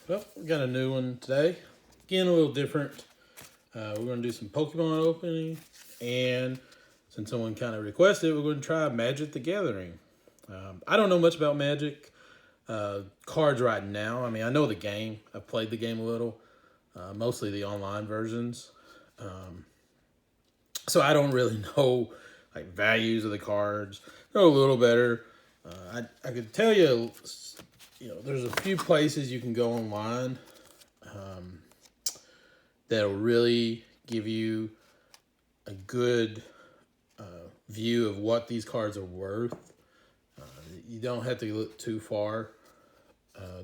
Well, we got a new one today. Again, a little different. We're going to do some Pokemon opening, and since someone kind of requested, we're going to try Magic the Gathering. I don't know much about Magic cards right now. I mean, I know the game. I've played the game a little, mostly the online versions. So I don't really know like values of the cards. They're a little better. I could tell you, there's a few places you can go online that'll really give you a good view of what these cards are worth. You don't have to look too far.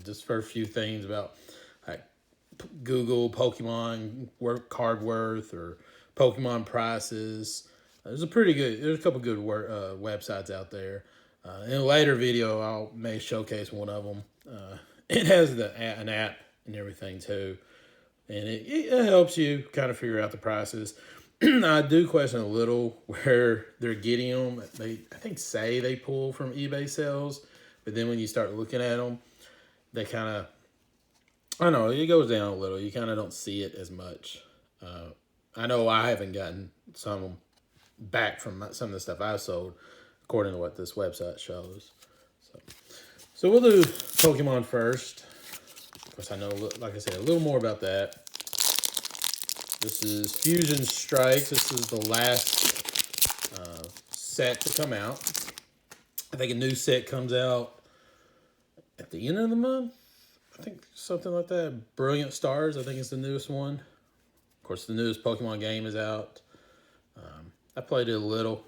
Just for a few things about like Google Pokemon card worth or Pokemon prices. There's a couple good websites out there. In a later video, may showcase one of them. It has an app and everything too, and it helps you kind of figure out the prices. I do question a little where they're getting them. I think say they pull from eBay sales, but then when you start looking at them, they kind of, I don't know, it goes down a little. You kind of don't see it as much. I know I haven't gotten some back from some of the stuff I sold, according to what this website shows. So we'll do Pokemon first. Of course, I know, like I said, a little more about that. This is Fusion Strikes. This is the last set to come out. I think a new set comes out at the end of the month. I think something like that. Brilliant Stars, I think is the newest one. Of course, the newest Pokemon game is out. I played it a little.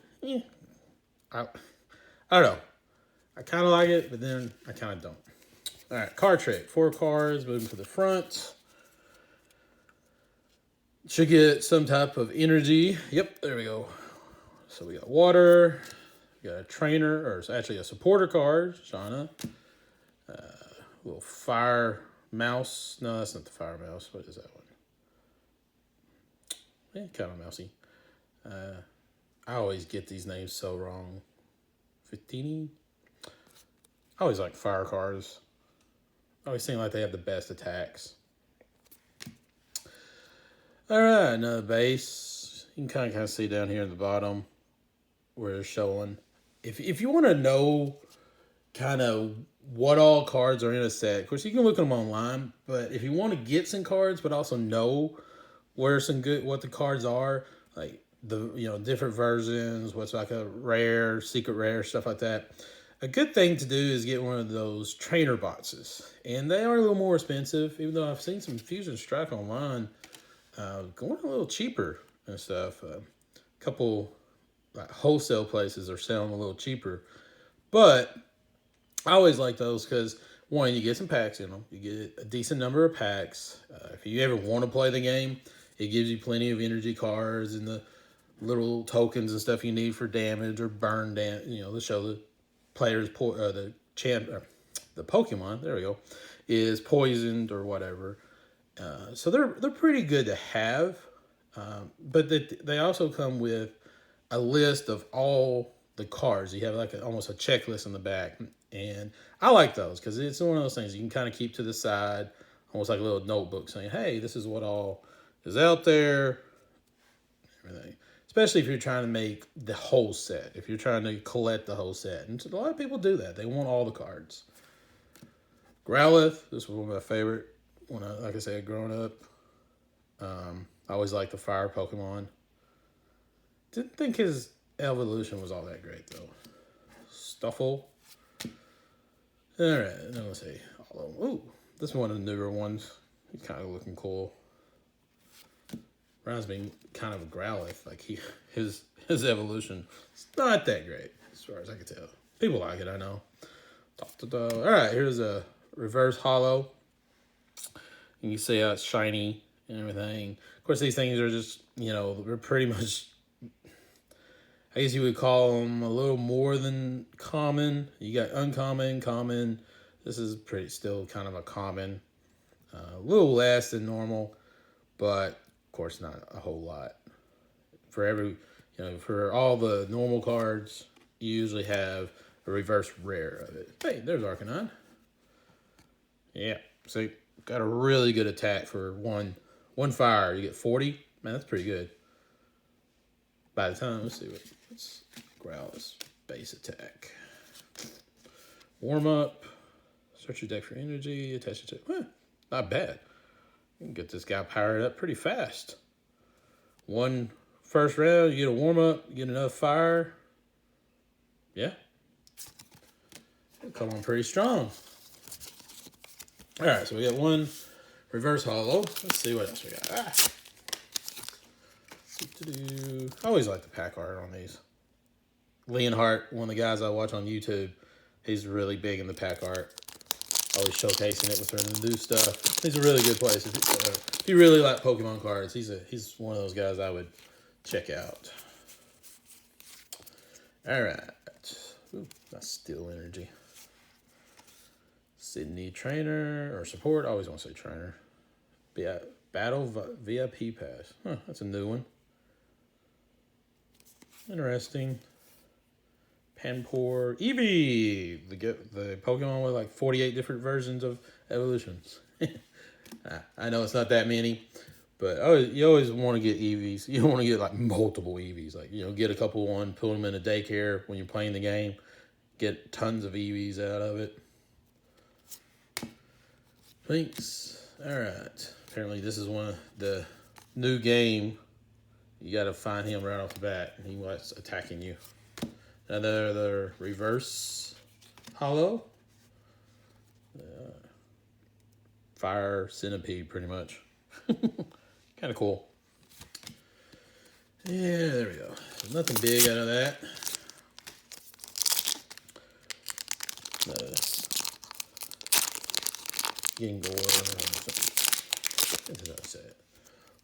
I don't know. I kind of like it, but then I kind of don't. All right, card trick. 4 cards, moving to the front. Should get some type of energy. Yep, there we go. So we got water. We got a trainer, or it's actually a supporter card, Shauna. Little fire mouse. No, that's not the fire mouse. What is that one? Yeah, kind of mousy. I always get these names so wrong. Fitini. I always like fire cards. I always seem like they have the best attacks. All right, another base. You can kind of see down here at the bottom where it's showing. If you want to know kind of what all cards are in a set, of course you can look at them online. But if you want to get some cards, but also know what the cards are, like the different versions, what's like a rare, secret rare, stuff like that. A good thing to do is get one of those trainer boxes, and they are a little more expensive. Even though I've seen some Fusion Strike online going a little cheaper and stuff. A couple like wholesale places are selling a little cheaper, but I always like those because one, you get some packs in them. You get a decent number of packs. If you ever want to play the game, it gives you plenty of energy cards and the little tokens and stuff you need for damage or burn damage. To show the players the Pokemon. There we go, is poisoned or whatever. So they're pretty good to have, but they also come with a list of all the cards. You have like almost a checklist in the back, and I like those because it's one of those things you can kind of keep to the side, almost like a little notebook saying, "Hey, this is what all is out there." Everything, especially if you're trying to make the whole set. If you're trying to collect the whole set, and a lot of people do that. They want all the cards. Growlithe. This was one of my favorite. Like I said, growing up, I always liked the fire Pokemon. Didn't think his evolution was all that great though. Stuffle. All right, now let's see. Ooh, this is one of the newer ones. He's kind of looking cool. Reminds me kind of a Growlithe. Like his evolution is not that great as far as I can tell. People like it, I know. All right, here's a reverse hollow. And you see how it's shiny and everything. Of course, these things are just, they're pretty much, I guess you would call them a little more than common. You got uncommon, common. This is still kind of a common. A little less than normal, but of course not a whole lot. For all the normal cards, you usually have a reverse rare of it. Hey, there's Arcanine. Yeah, see, got a really good attack for one fire. You get 40. Man, that's pretty good. By the time, let's growl this base attack. Warm up. Search your deck for energy. Attach it to. Not bad. You can get this guy powered up pretty fast. One first round, you get a warm up, you get enough fire. Yeah. It'll come on pretty strong. All right, so we got one reverse hollow. Let's see what else we got. I always like the pack art on these. Leonhardt, one of the guys I watch on YouTube, he's really big in the pack art. Always showcasing it with their new stuff. He's a really good place. If you really like Pokemon cards, he's one of those guys I would check out. All right. Ooh, that's Steel Energy. Sydney Trainer or Support. I always want to say Trainer. Battle VIP Pass. Huh, that's a new one. Interesting. Panpour Eevee, the Pokemon with like 48 different versions of evolutions. I know it's not that many, but you always want to get Eevees. You don't want to get like multiple Eevees. Like, get a couple one, put them in a daycare when you're playing the game, get tons of Eevees out of it. Thanks. All right. Apparently this is one of the new game. You got to find him right off the bat, and he was attacking you. Another reverse hollow. Fire centipede, pretty much. Kind of cool. Yeah, there we go. Nothing big out of that.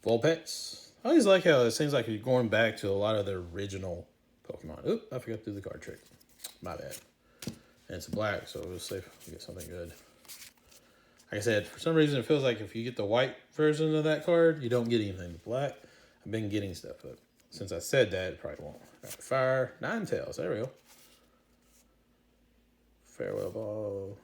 Vulpix. I always like how it seems like you're going back to a lot of the original Pokemon. Oop, I forgot to do the card trick. My bad. And it's black, so we'll see if we get something good. Like I said, for some reason it feels like if you get the white version of that card, you don't get anything. The black, I've been getting stuff, but since I said that, it probably won't. Right, Fire, Ninetales, there we go. Farewell Ball,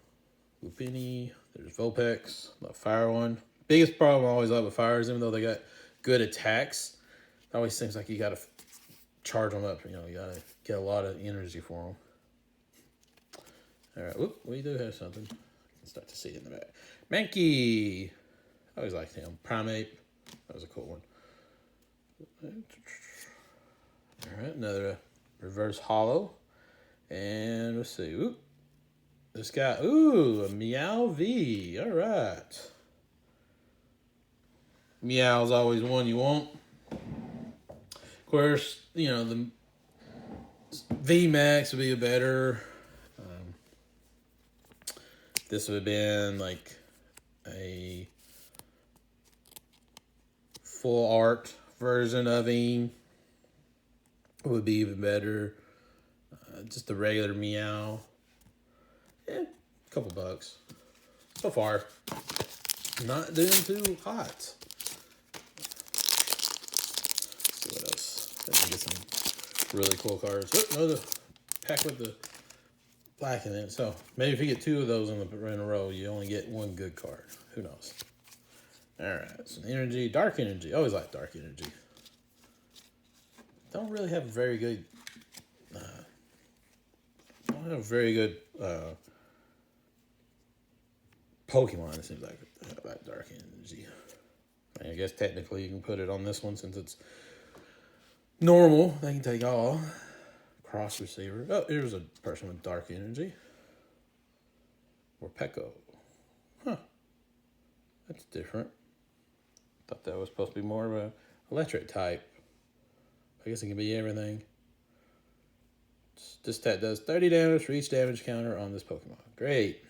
Lupini, there's Vulpix, the fire one. Biggest problem I always have with fire is even though they got good attacks, it always seems like you gotta charge them up. You gotta get a lot of energy for them. All right, whoop, we do have something. I can start to see it in the back. Mankey, I always liked him. Primeape, that was a cool one. All right, another reverse hollow. And let's see, oop. This guy, ooh, a Meow V. All right. Meow's always one you want. Of course, the VMAX would be a better. This would have been like a full art version of him. Would be even better. Just the regular Meow. Yeah, a couple bucks. So far, not doing too hot. Let's see what else. I can get some really cool cards. Oh, another pack with the black in it. So maybe if you get two of those in a row, you only get one good card. Who knows? All right, some energy, dark energy. Always like dark energy. Don't really have very good. Don't have very good Pokemon. It seems like dark energy. I guess technically you can put it on this one since it's normal. They can take all. Cross receiver. Oh, here's a person with dark energy. Or Peko. Huh. That's different. Thought that was supposed to be more of a electric type. I guess it can be everything. This stat does 30 damage for each damage counter on this Pokemon. Great.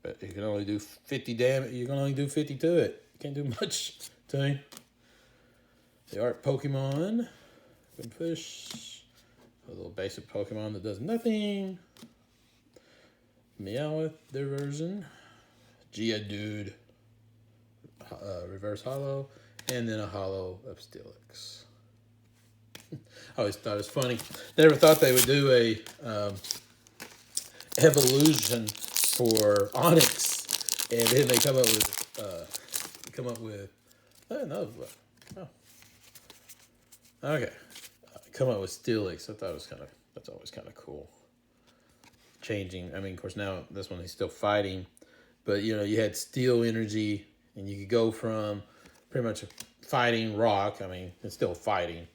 But you can only do 50 damage. You can only do 50 to it. You can't do much to him. The art Pokemon. Good fish. A little basic Pokemon that does nothing. Meowth, their version. Geodude. Reverse hollow. And then a hollow of Steelix. I always thought it was funny. Never thought they would do a evolution for Onyx, and then they come up with come up with. No. Oh. Okay. Come up with Steelix. I thought it was that's always kind of cool. Changing. I mean, of course, now this one he's still fighting, but you had steel energy, and you could go from pretty much fighting rock. I mean, it's still fighting,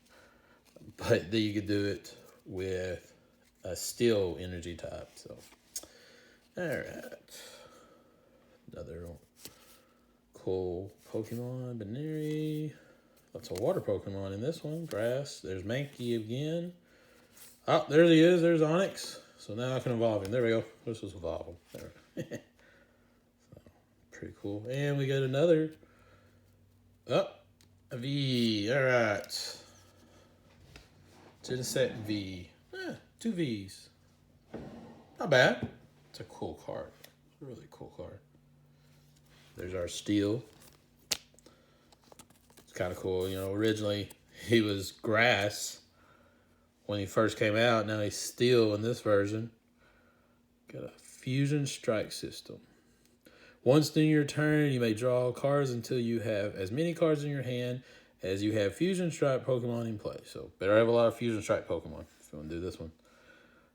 but then you could do it with a steel energy type. So, all right, another cool Pokemon, Baneri. Lots of water Pokemon in this one. Grass. There's Mankey again. Oh, there he is. There's Onyx. So now I can evolve him. There we go. This was evolve him. There. So, pretty cool. And we got another. Oh, a V. All right. Genesect V. 2 Vs. Not bad. It's a cool card. It's a really cool card. There's our Steel. It's kind of cool. Originally he was grass when he first came out. Now he's Steel in this version. Got a fusion strike system. Once during your turn, you may draw cards until you have as many cards in your hand as you have fusion strike Pokemon in play. So better have a lot of fusion strike Pokemon if you want to do this one.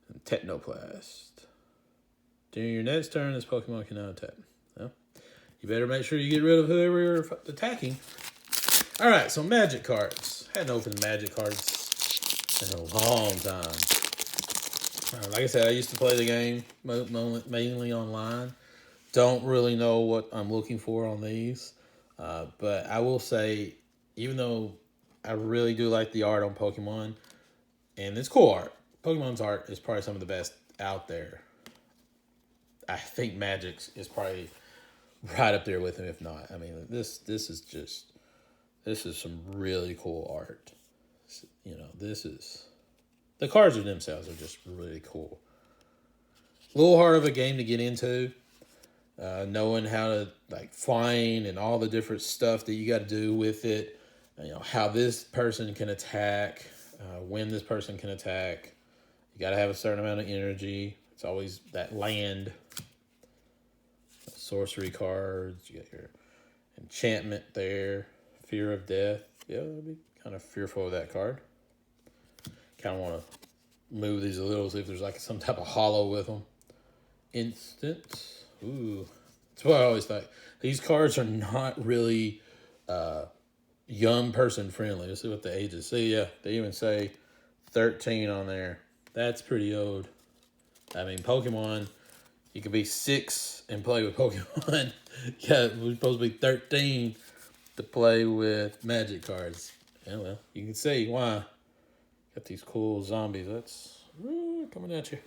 And Technoplast. During your next turn, this Pokemon can now attack. Well, you better make sure you get rid of whoever you're attacking. All right, so Magic cards. Hadn't opened Magic cards in a long time. Like I said, I used to play the game mainly online. Don't really know what I'm looking for on these. But I will say, even though I really do like the art on Pokemon, and it's cool art, Pokemon's art is probably some of the best out there. I think Magic's is probably right up there with him, if not. I mean, this is some really cool art. The cards of themselves are just really cool. A little hard of a game to get into, knowing how to flying and all the different stuff that you got to do with it. How this person can attack, when this person can attack. You got to have a certain amount of energy. It's always that land. Sorcery cards. You got your enchantment there. Fear of death. Yeah, I'd be kind of fearful of that card. Kind of want to move these a little, see if there's some type of hollow with them. Instant. Ooh. That's what I always thought. These cards are not really young person friendly. Let's see what the age is. See, yeah, they even say 13 on there. That's pretty old. I mean, Pokemon, you could be 6 and play with Pokemon. Yeah, we're supposed to be 13 to play with Magic cards. Yeah, well, you can see why. Got these cool zombies. That's coming at you.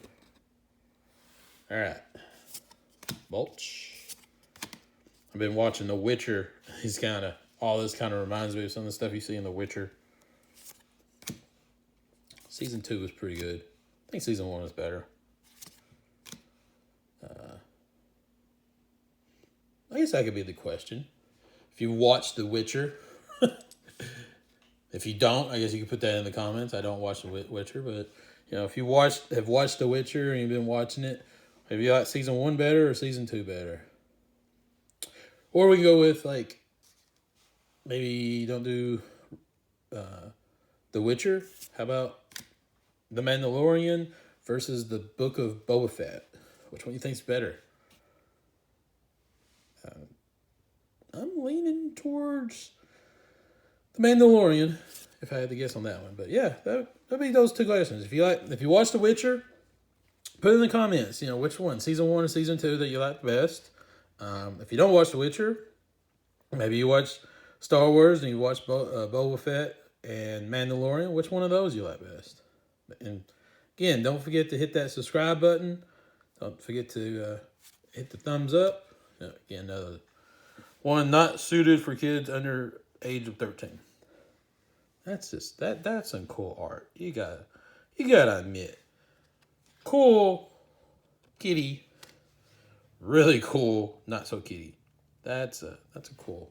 All right. Mulch. I've been watching The Witcher. All this kind of reminds me of some of the stuff you see in The Witcher. Season 2 was pretty good. I think Season 1 was better. I guess that could be the question. If you watched The Witcher, if you don't, I guess you could put that in the comments. I don't watch The Witcher, but if you have watched The Witcher and you've been watching it, have you liked Season 1 better or Season 2 better? Or we can go with maybe you don't do The Witcher. How about The Mandalorian versus the Book of Boba Fett? Which one do you think's better? I'm leaning towards The Mandalorian, if I had to guess on that one. But yeah, that'd be those two questions. If you watch The Witcher, put in the comments, which one, Season 1 or Season 2 that you like best. If you don't watch The Witcher, maybe you watch Star Wars and you watch Boba Fett and Mandalorian. Which one of those you like best? And again, don't forget to hit that subscribe button. Don't forget to hit the thumbs up. Again, one not suited for kids under age of 13. That's some cool art. You gotta admit. Cool kitty. Really cool, not so kitty. That's cool.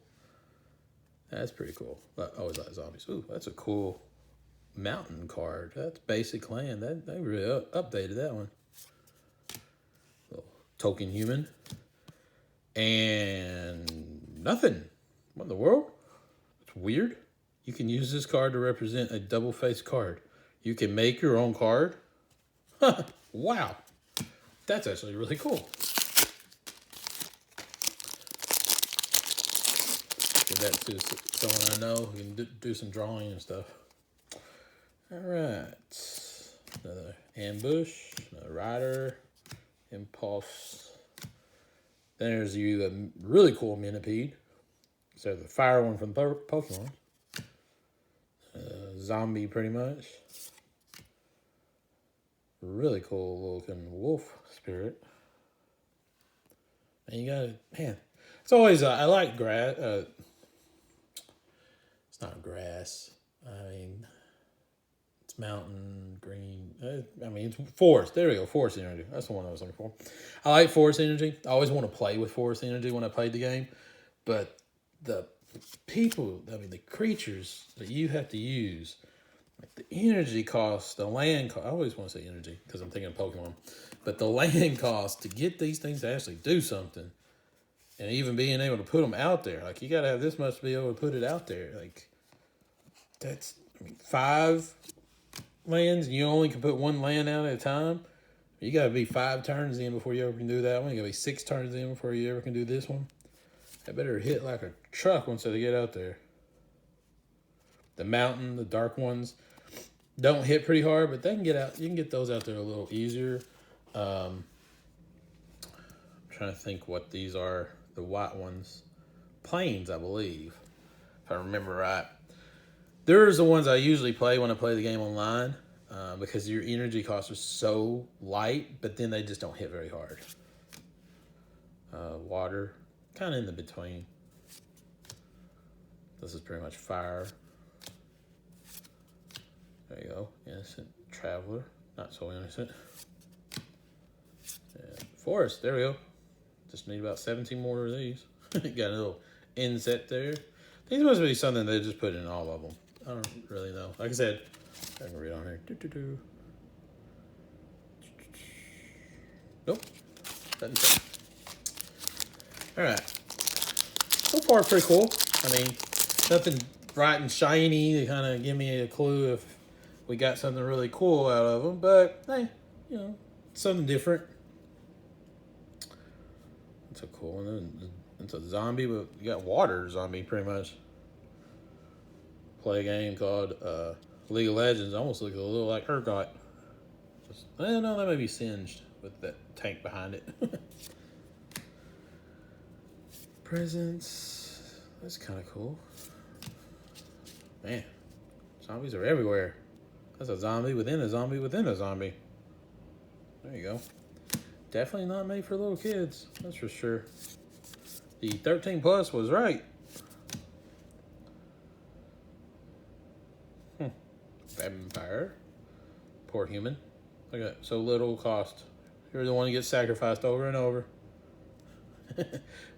That's pretty cool. I always like zombies. Ooh, that's a cool mountain card. That's basic land. They really updated that one. Little token human. And Nothing. What in the world? It's weird. You can use this card to represent a double-faced card. You can make your own card. Wow. That's actually really cool. Give that to someone I know who can do some drawing and stuff. All right. Another ambush, another rider, impulse. Then there's you, a really cool millipede. So the fire one from Pokemon. Zombie, pretty much. Really cool looking wolf spirit. And you gotta, man, it's always, I like grass. It's not grass. I mean, it's mountain, green. I mean, it's forest. There we go, forest energy. That's the one I was looking for. I like forest energy. I always want to play with forest energy when I played the game. But the people, I mean, the creatures that you have to use, like the energy cost, the land cost. I always want to say energy because I'm thinking of Pokemon. But the land cost to get these things to actually do something, and even being able to put them out there. Like, you got to have this much to be able to put it out there. Like, that's, I mean, 5 lands, and you only can put 1 land out at a time. You got to be 5 turns in before you ever can do that one. You got to be 6 turns in before you ever can do this one. I better hit like a truck once they get out there. The mountain, the dark ones, don't hit pretty hard, but they can get out. You can get those out there a little easier. I'm trying to think what these are. The white ones, plains, I believe, if I remember right. There's the ones I usually play when I play the game online, because your energy costs are so light, but then they just don't hit very hard. Water, kind of in the between. This is pretty much fire. There you go. Innocent traveler. Not so innocent. Forest. There we go. Just need about 17 more of these. Got a little inset there. These must be something they just put in all of them. I don't really know. Like I said, I can read on here. Nope. Doesn't say. All right. So far, pretty cool. I mean, nothing bright and shiny to kind of give me a clue if we got something really cool out of them. But, hey, you know, something different. It's a cool one. It's a zombie, but you got water zombie, pretty much. Play a game called League of Legends. Almost looks a little like Urgot. Just, well, no, that may be singed with that tank behind it. Presents. That's kind of cool. Man, zombies are everywhere. That's a zombie within a zombie within a zombie. There you go. Definitely not made for little kids. That's for sure. The 13 plus was right. Vampire. Poor human. Look at that. So little cost. You're the one who gets sacrificed over and over.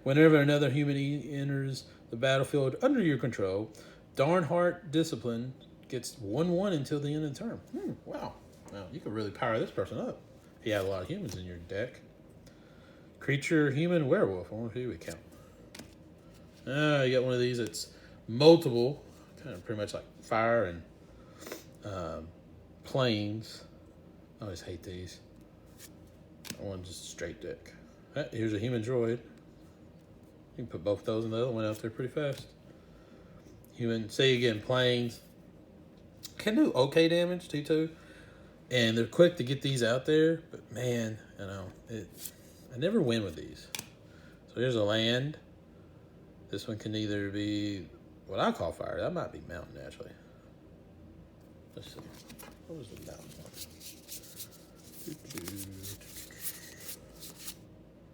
Whenever another human enters the battlefield under your control, Darnheart Discipline gets 1/1 until the end of the turn. Wow. Wow, you could really power this person up. If you have a lot of humans in your deck. Creature, human, werewolf. I wonder if he would count. You got one of these that's multiple. Kind of pretty much like fire and planes. I always hate these. I want just straight deck. Here's a human droid. You can put both those in the other one out there pretty fast. Human, say again, planes. Can do okay damage too. And they're quick to get these out there, but man, you know, I never win with these. So here's a land. This one can either be what I call fire. That might be mountain, actually. Let's see. What was the mountain one?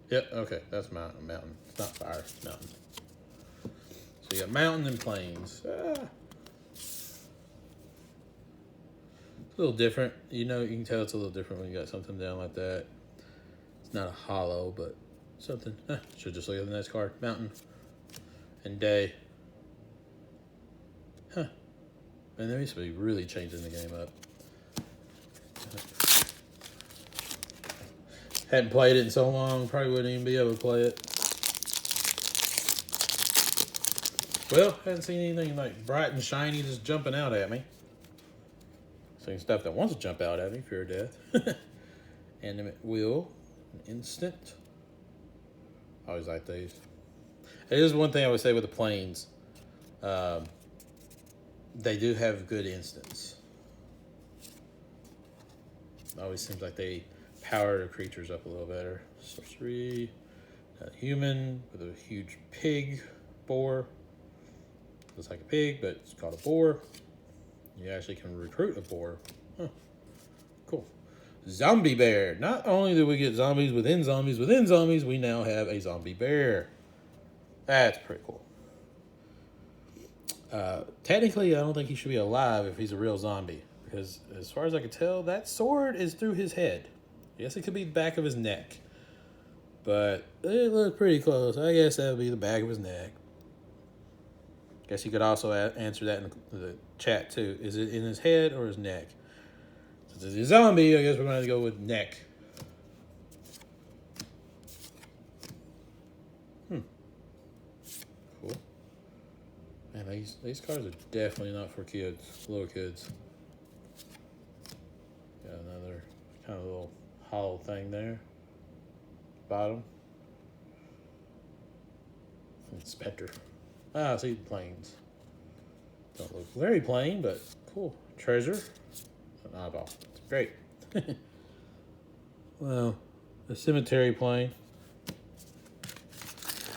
Yep, okay, that's mountain. It's not fire, it's mountain. So you got mountain and plains. It's a little different. You know, you can tell it's a little different when you got something down like that. It's not a hollow, but something. Should just look at the next card. Mountain and day. Man, they used to be really changing the game up. Hadn't played it in so long, probably wouldn't even be able to play it. Well, I haven't seen anything like bright and shiny just jumping out at me. Seen stuff that wants to jump out at me, fear of death. Animate wheel, instant. I always like these. It is one thing I would say with the planes. They do have good instants. It always seems like they power the creatures up a little better. Sorcery, a human with a huge pig boar. Looks like a pig, but it's called a boar. You actually can recruit a boar. Huh. Cool. Zombie bear. Not only do we get zombies within zombies within zombies, we now have a zombie bear. That's pretty cool. Technically, I don't think he should be alive if he's a real zombie. Because as far as I can tell, that sword is through his head. Yes, it could be the back of his neck. But it looks pretty close. I guess that would be the back of his neck. Guess you could also answer that in the chat too. Is it in his head or his neck? Since it's a zombie, I guess we're going to go with neck. Cool. Man, these cards are definitely not for kids, little kids. Got another kind of little hollow thing there. Bottom. Inspector. Ah, see the planes. Don't look very plain, but cool. Treasure. An eyeball. It's great. Well, a cemetery plane.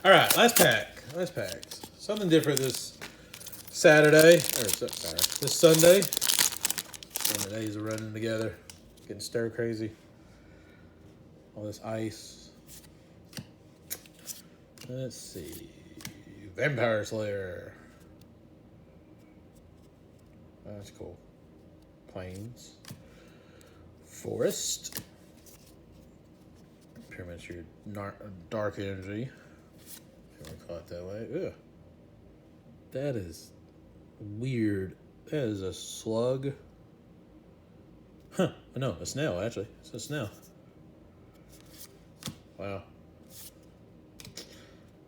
All right, last pack. Last pack. Something different this Saturday, or sorry, this Sunday. When the days are running together, getting stir crazy. All this ice. Let's see. Vampire Slayer. That's cool. Plains. Forest. Pretty much your dark energy. If you want to call it that way. Ugh. That is weird. That is a slug. Huh. No, a snail, actually. It's a snail. Wow.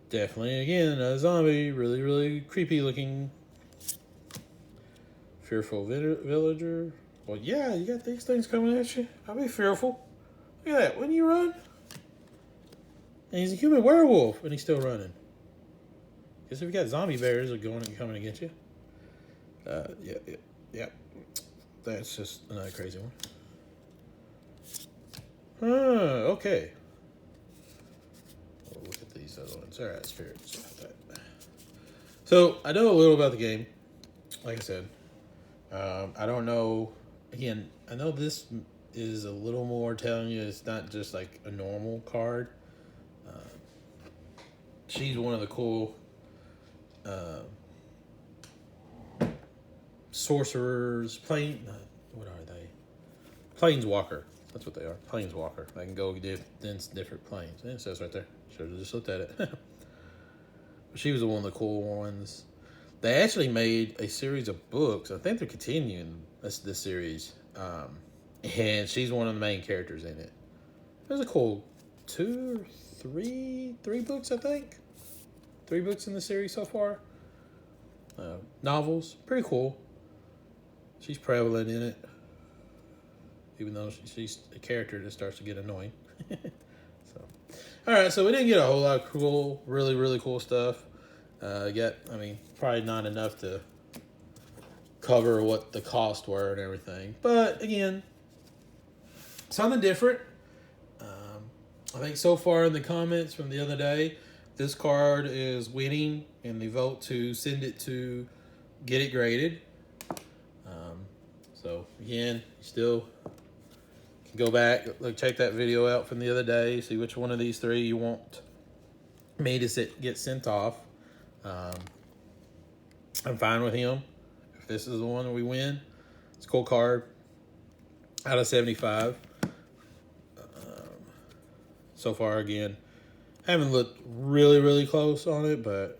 Definitely, again, a zombie. Really, really creepy looking. Fearful villager. Well, yeah, you got these things coming at you. I'll be fearful. Look at that. Wouldn't you run? And he's a human werewolf, and he's still running. Guess if you got zombie bears that are coming against you. Yeah. That's just another crazy one. Okay. We'll look at these other ones. All right, spirits. So I know a little about the game. Like I said, I don't know. Again, I know this is a little more telling you it's not just like a normal card. She's one of the cool sorcerers. What are they? Planeswalker. That's what they are. Planeswalker. I can go different planes. It says right there. Should have just looked at it. She was one of the cool ones. They actually made a series of books. I think they're continuing this series. And she's one of the main characters in it. There's a cool three books, I think. 3 books in the series so far. Novels. Pretty cool. She's prevalent in it. Even though she's a character that starts to get annoying. So, all right, so we didn't get a whole lot of cool, really, really cool stuff. Probably not enough to cover what the cost were and everything. But again, something different. I think so far in the comments from the other day, this card is winning in the vote to send it to get it graded. So again, still can go back, check that video out from the other day, see which one of these 3 you want me to get sent off. I'm fine with him. If this is the one that we win, it's a cool card. Out of 75. So far, again, haven't looked really, really close on it, but,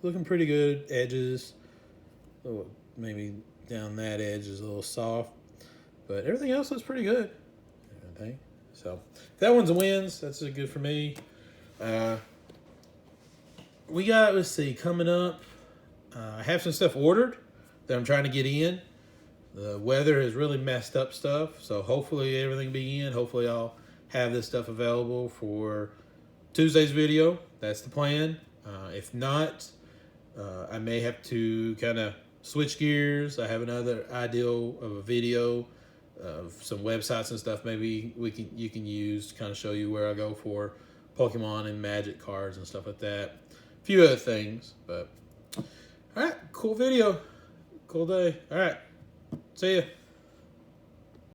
looking pretty good. Edges, maybe down that edge is a little soft, but everything else looks pretty good. Okay. So, if that one's wins, that's good for me. We got, let's see, coming up, I have some stuff ordered that I'm trying to get in. The weather has really messed up stuff, so hopefully everything will be in. Hopefully I'll have this stuff available for Tuesday's video. That's the plan. If not, I may have to kind of switch gears. I have another idea of a video of some websites and stuff maybe you can use to kind of show you where I go for Pokemon and Magic cards and stuff like that. A few other things, but all right, cool video, cool day. All right, see ya.